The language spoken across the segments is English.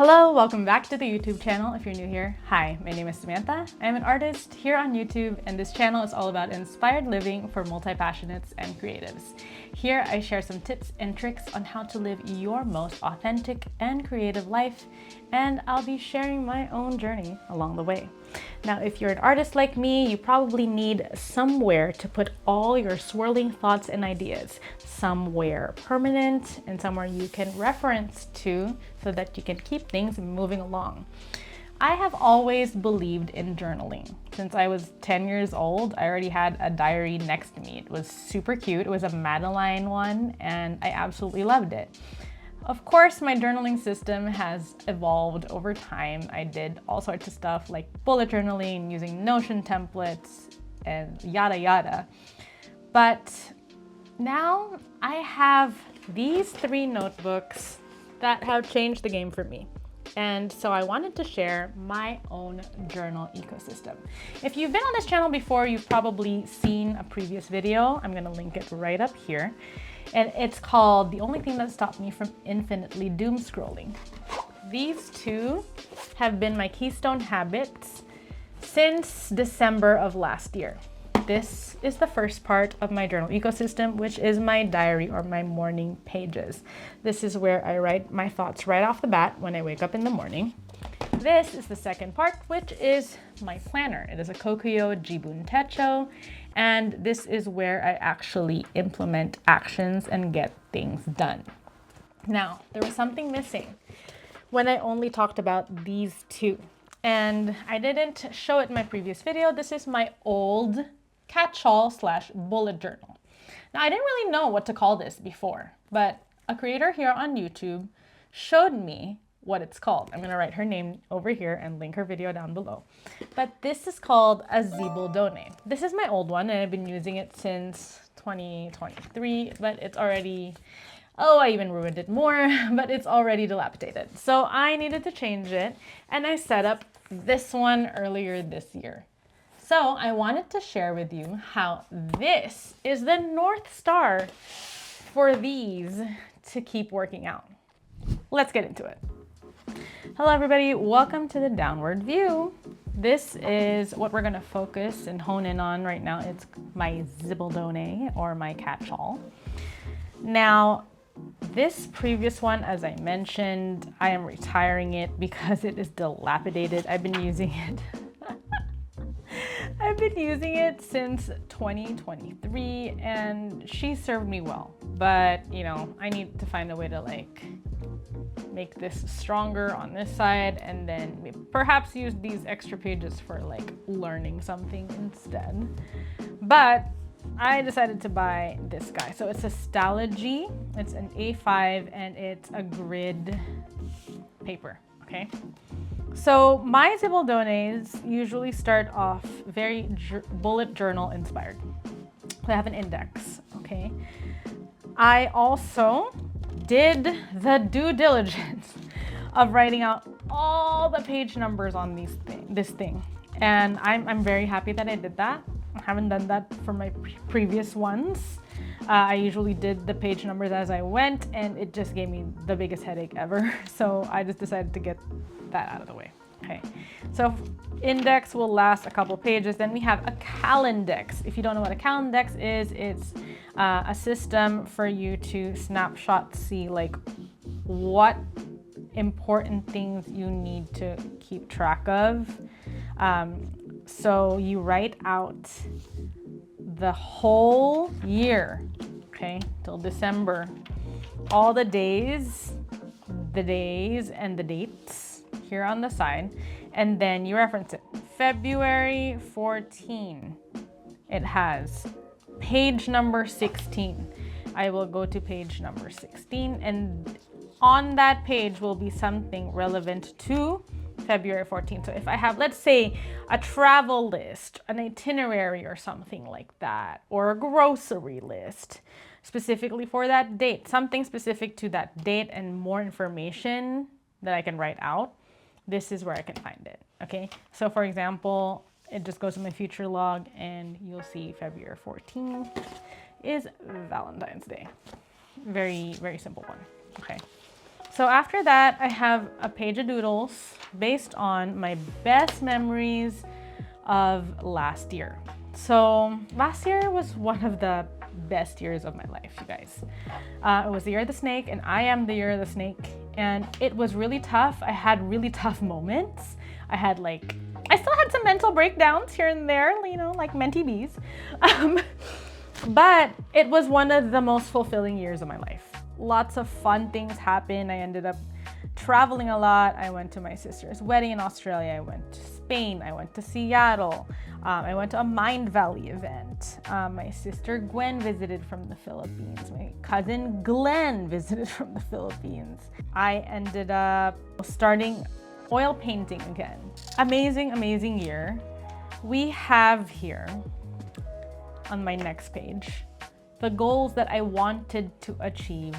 Hello, welcome back to the YouTube channel. If you're new here, hi, my name is Samantha. I'm an artist here on YouTube, and this channel is all about inspired living for multi-passionates and creatives. Here I share some tips and tricks on how to live your most authentic and creative life, and I'll be sharing my own journey along the way. Now, if you're an artist like me, you probably need somewhere to put all your swirling thoughts and ideas, somewhere permanent and somewhere you can reference to so that you can keep things moving along. I have always believed in journaling. Since I was 10 years old, I already had a diary next to me. It was super cute. It was a Madeline one, and I absolutely loved it. Of course, my journaling system has evolved over time. I did all sorts of stuff like bullet journaling, using Notion templates, and yada yada. But now I have these 3 notebooks that have changed the game for me. And so I wanted to share my own journal ecosystem. If you've been on this channel before, you've probably seen a previous video. I'm gonna link it right up here. And it's called The Only Thing That Stopped Me from Infinitely Doom Scrolling. These 2 have been my keystone habits since December of last year. This is the first part of my journal ecosystem, which is my diary or my morning pages. This is where I write my thoughts right off the bat when I wake up in the morning. This is the second part, which is my planner. It is a Kokuyo Jibun Techo, and this is where I actually implement actions and get things done. Now, there was something missing when I only talked about these 2, and I didn't show it in my previous video. This is my old catch-all / bullet journal. Now, I didn't really know what to call this before, but a creator here on YouTube showed me what it's called. I'm gonna write her name over here and link her video down below. But this is called a zibaldone. This is my old one, and I've been using it since 2023, but it's already, I even ruined it more, but it's already dilapidated. So I needed to change it, and I set up this one earlier this year. So I wanted to share with you how this is the North Star for these to keep working out. Let's get into it. Hello everybody, welcome to the downward view. This is what we're gonna focus and hone in on right now. It's my zibaldone or my catch-all. Now, this previous one, as I mentioned, I am retiring it because it is dilapidated. I've been using it since 2023, and she served me well. But, I need to find a way to make this stronger on this side, and then perhaps use these extra pages for learning something instead. But I decided to buy this guy. So it's a Stalogy. It's an A5, and it's a grid paper, okay? So my zibaldones usually start off very bullet journal inspired. So I have an index, okay? I also did the due diligence of writing out all the page numbers on this thing. And I'm very happy that I did that. I haven't done that for my previous ones. I usually did the page numbers as I went, and it just gave me the biggest headache ever. So I just decided to get that out of the way. Okay, so index will last a couple pages. Then we have a calendex. If you don't know what a calendex is, it's a system for you to snapshot see what important things you need to keep track of. So you write out the whole year, okay, till December, all the days and the dates here on the side, and then you reference it. February 14, it has page number 16. I will go to page number 16, and on that page will be something relevant to February 14th. So if I have, let's say, a travel list, an itinerary or something like that, or a grocery list specifically for that date, something specific to that date and more information that I can write out, this is where I can find it, okay? So for example, it just goes to my future log, and you'll see February 14th is Valentine's Day. Very, very simple one, okay? So after that, I have a page of doodles based on my best memories of last year. So last year was one of the best years of my life, you guys. It was the year of the snake, and I am the year of the snake. And it was really tough. I had really tough moments. I still had some mental breakdowns here and there, you know, like mentee bees. But it was one of the most fulfilling years of my life. Lots of fun things happened. I ended up traveling a lot. I went to my sister's wedding in Australia. I went to Spain. I went to Seattle. I went to a Mind Valley event. My sister Gwen visited from the Philippines. My cousin Glenn visited from the Philippines. I ended up starting oil painting again. Amazing, amazing year. We have here on my next page the goals that I wanted to achieve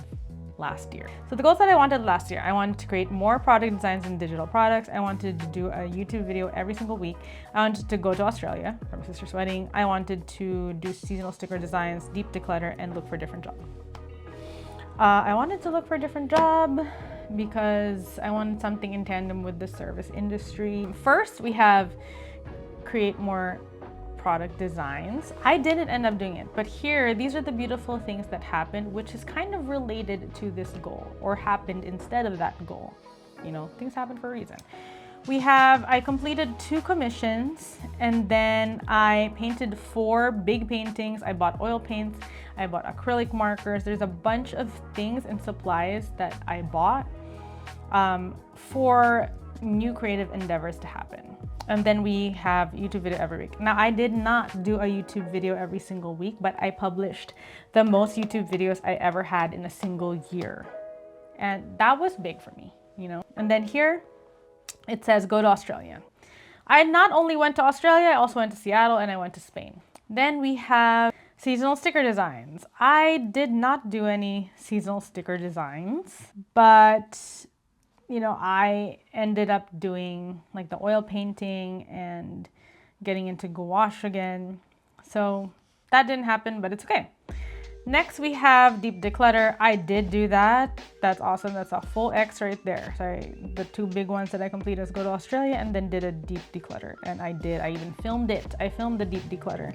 last year. So the goals that I wanted last year, I wanted to create more product designs and digital products. I wanted to do a YouTube video every single week. I wanted to go to Australia for my sister's wedding. I wanted to do seasonal sticker designs, deep declutter, and look for a different job. I wanted to look for a different job because I wanted something in tandem with the service industry. First, we have create more product designs. I didn't end up doing it, but here, these are the beautiful things that happened, which is kind of related to this goal or happened instead of that goal. You know, things happen for a reason. I completed 2 commissions, and then I painted 4 big paintings. I bought oil paints, I bought acrylic markers. There's a bunch of things and supplies that I bought for new creative endeavors to happen. And then we have YouTube video every week. Now, I did not do a YouTube video every single week, but I published the most YouTube videos I ever had in a single year. And that was big for me, you know? And then here it says, go to Australia. I not only went to Australia, I also went to Seattle and I went to Spain. Then we have seasonal sticker designs. I did not do any seasonal sticker designs, but you know, I ended up doing like the oil painting and getting into gouache again. So that didn't happen, but it's okay. Next, we have deep declutter. I did do that. That's awesome. That's a full X right there. Sorry, the 2 big ones that I completed is go to Australia and then did a deep declutter. And I even filmed it. I filmed the deep declutter.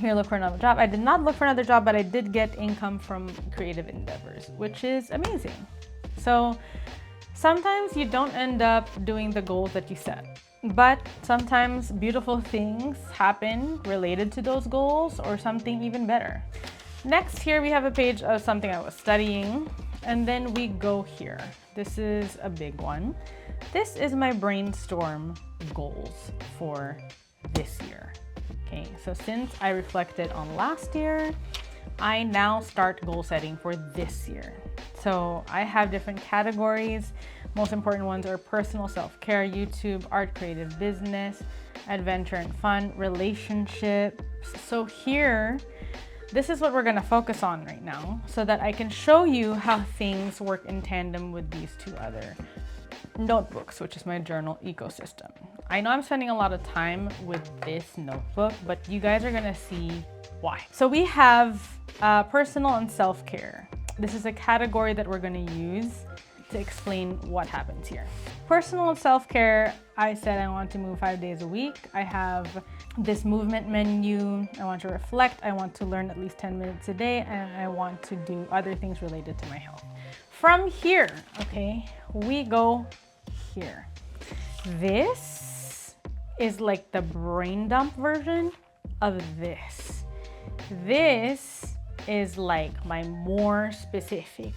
Here, look for another job. I did not look for another job, but I did get income from creative endeavors, which is amazing. So sometimes you don't end up doing the goals that you set, but sometimes beautiful things happen related to those goals or something even better. Next, here we have a page of something I was studying, and then we go here. This is a big one. This is my brainstorm goals for this year. Okay, so since I reflected on last year, I now start goal setting for this year. So I have different categories. Most important ones are personal self-care, YouTube, art, creative, business, adventure and fun, relationships. So here, this is what we're gonna focus on right now so that I can show you how things work in tandem with these 2 other notebooks, which is my journal ecosystem. I know I'm spending a lot of time with this notebook, but you guys are gonna see why. So we have personal and self-care. This is a category that we're gonna use to explain what happens here. Personal self-care, I said I want to move 5 days a week. I have this movement menu. I want to reflect. I want to learn at least 10 minutes a day, and I want to do other things related to my health. From here, okay, we go here. This is like the brain dump version of this. This is like my more specific,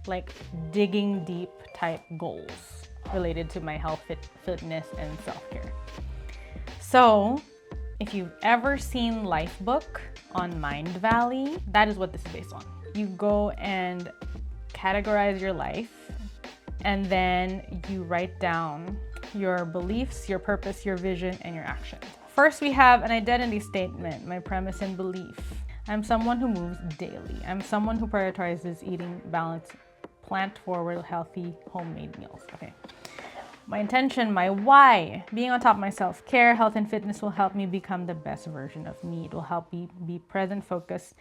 like digging deep type goals related to my health, fitness, and self-care. So if you've ever seen Lifebook on Mind Valley, that is what this is based on. You go and categorize your life, and then you write down your beliefs, your purpose, your vision, and your action. First, we have an identity statement, my premise and belief. I'm someone who moves daily. I'm someone who prioritizes eating balanced, plant-forward, healthy, homemade meals. Okay. My intention, my why. Being on top of my self-care, health, and fitness will help me become the best version of me. It will help me be present, focused,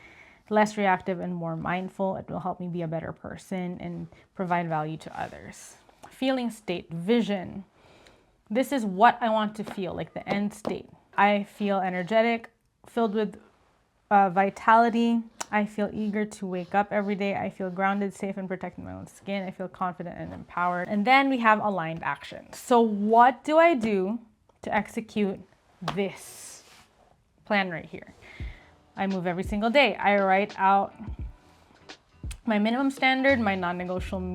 less reactive and more mindful. It will help me be a better person and provide value to others. Feeling state, vision. This is what I want to feel, like the end state. I feel energetic, filled with vitality. I feel eager to wake up every day. I feel grounded, safe, and protecting my own skin. I feel confident and empowered. And then we have aligned action. So what do I do to execute this plan right here? I move every single day. I write out my minimum standard, my non-negotiable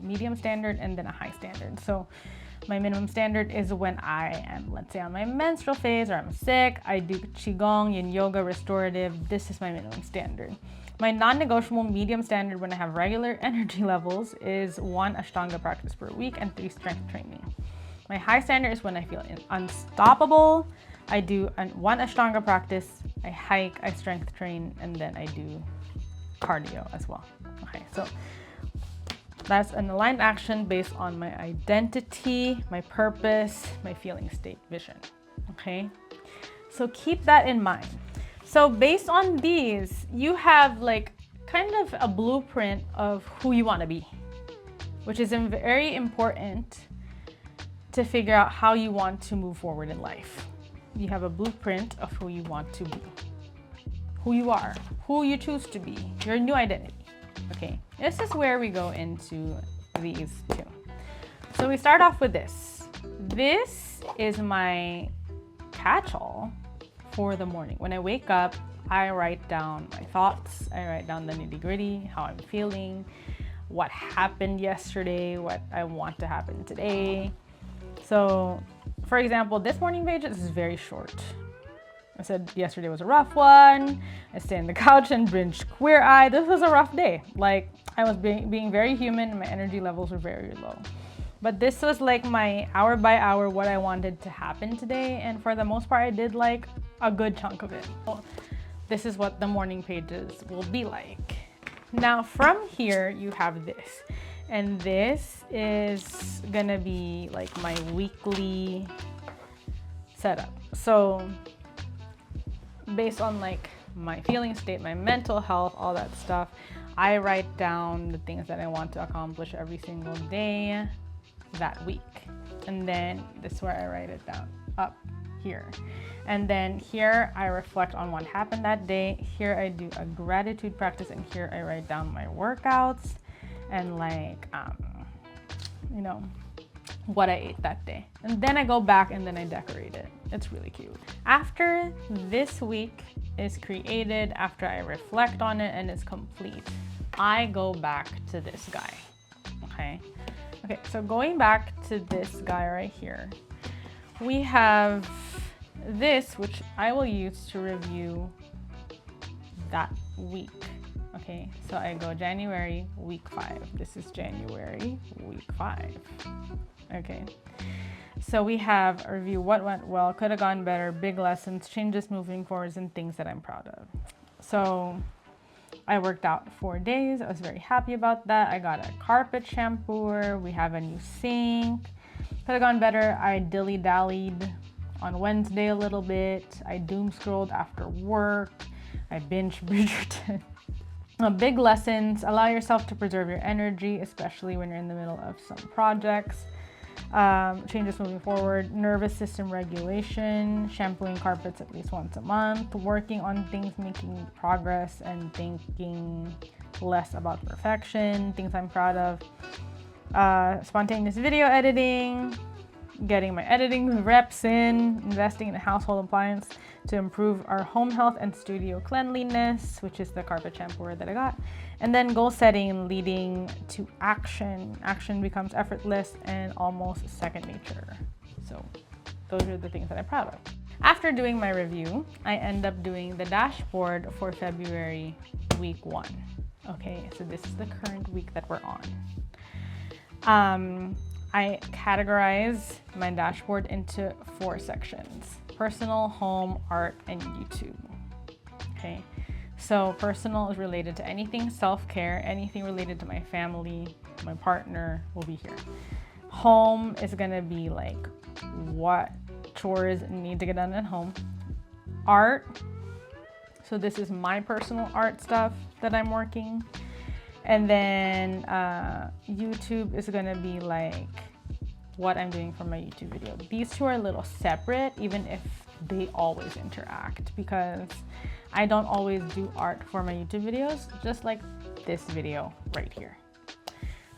medium standard, and then a high standard. So my minimum standard is when I am, let's say, on my menstrual phase or I'm sick, I do Qigong, Yin Yoga, restorative. This is my minimum standard. My non-negotiable medium standard when I have regular energy levels is 1 Ashtanga practice per week and 3 strength training. My high standard is when I feel unstoppable. I do 1 Ashtanga practice, I hike, I strength train, and then I do cardio as well. Okay, so that's an aligned action based on my identity, my purpose, my feeling state, vision. Okay, so keep that in mind. So based on these, you have like kind of a blueprint of who you want to be, which is very important to figure out how you want to move forward in life. You have a blueprint of who you want to be, who you are, who you choose to be, your new identity. Okay, this is where we go into these two. So we start off with this. This is my catch-all for the morning. When I wake up, I write down my thoughts, I write down the nitty-gritty, how I'm feeling, what happened yesterday, what I want to happen today. So, for example, this morning page is very short. I said yesterday was a rough one. I stayed on the couch and binged Queer Eye. This was a rough day. Like, I was being very human and my energy levels were very low. But this was like my hour by hour what I wanted to happen today. And for the most part, I did like a good chunk of it. So this is what the morning pages will be like. Now from here, you have this. And this is gonna be like my weekly setup. So based on like my feeling state, my mental health, all that stuff, I write down the things that I want to accomplish every single day that week. And then this is where I write it down up here. And then here I reflect on what happened that day. Here I do a gratitude practice, and here I write down my workouts and like, you know, what I ate that day. And then I go back and then I decorate it. It's really cute. After this week is created, after I reflect on it and it's complete, I go back to this guy, okay? Okay, so going back to this guy right here, we have this, which I will use to review that week. Okay, so I go January, week 5. This is January, week 5. Okay, so we have a review, what went well, could have gone better, big lessons, changes moving forwards, and things that I'm proud of. So I worked out 4 days. I was very happy about that. I got a carpet shampooer. We have a new sink. Could have gone better. I dilly-dallied on Wednesday a little bit. I doom-scrolled after work. I binged Bridgerton. Big lessons, allow yourself to preserve your energy, especially when you're in the middle of some projects. Changes moving forward, nervous system regulation, shampooing carpets at least once a month, working on things, making progress, and thinking less about perfection, things I'm proud of. Spontaneous video editing, getting my editing reps in, investing in a household appliance to improve our home health and studio cleanliness, which is the carpet shampooer that I got. And then goal setting leading to action. Action becomes effortless and almost second nature. So those are the things that I'm proud of. After doing my review, I end up doing the dashboard for February week 1. Okay, so this is the current week that we're on. I categorize my dashboard into 4 sections: personal, home, art, and YouTube. Okay, so personal is related to anything self-care, anything related to my family, my partner will be here. Home is gonna be like what chores need to get done at home. Art So this is my personal art stuff that I'm working. And then YouTube is gonna be like what I'm doing for my YouTube video. These two are a little separate, even if they always interact, because I don't always do art for my YouTube videos, just like this video right here.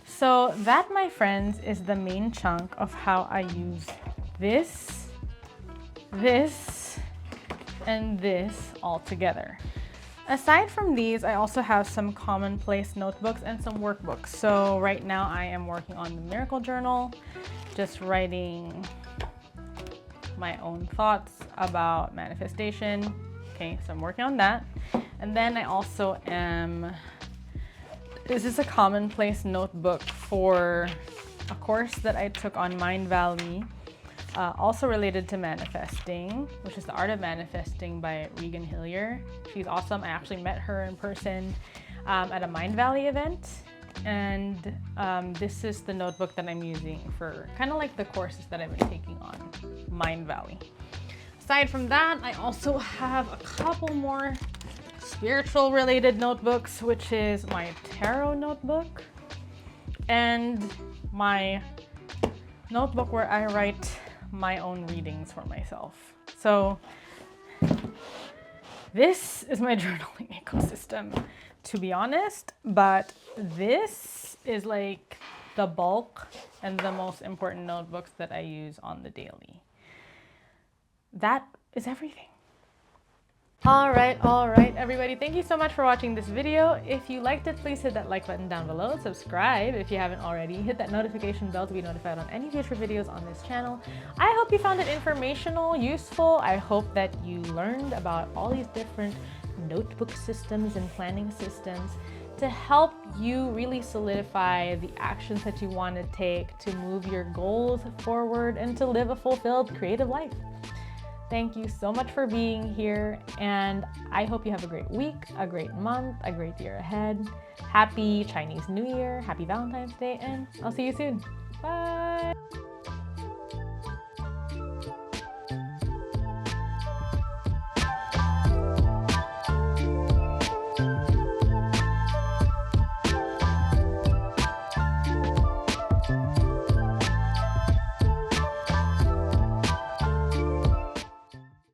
So that, my friends, is the main chunk of how I use this, and this all together. Aside from these, I also have some commonplace notebooks and some workbooks. So right now I am working on the Miracle Journal, just writing my own thoughts about manifestation. Okay, so I'm working on that. And then I also am, this is a commonplace notebook for a course that I took on Mind Valley, also related to manifesting, which is The Art of Manifesting by Regan Hillier. She's awesome. I actually met her in person at a Mind Valley event. And this is the notebook that I'm using for kind of like the courses that I've been taking on Mind Valley. Aside from that, I also have a couple more spiritual related notebooks, which is my tarot notebook and my notebook where I write my own readings for myself. So this is my journaling ecosystem, to be honest, but this is like the bulk and the most important notebooks that I use on the daily. That is everything. All right, everybody. Thank you so much for watching this video. If you liked it, please hit that like button down below. Subscribe if you haven't already. Hit that notification bell to be notified on any future videos on this channel. I hope you found it informational, useful. I hope that you learned about all these different notebook systems and planning systems to help you really solidify the actions that you want to take to move your goals forward and to live a fulfilled, creative life. Thank you so much for being here, and I hope you have a great week, a great month, a great year ahead. Happy Chinese New Year, happy Valentine's Day, and I'll see you soon. Bye!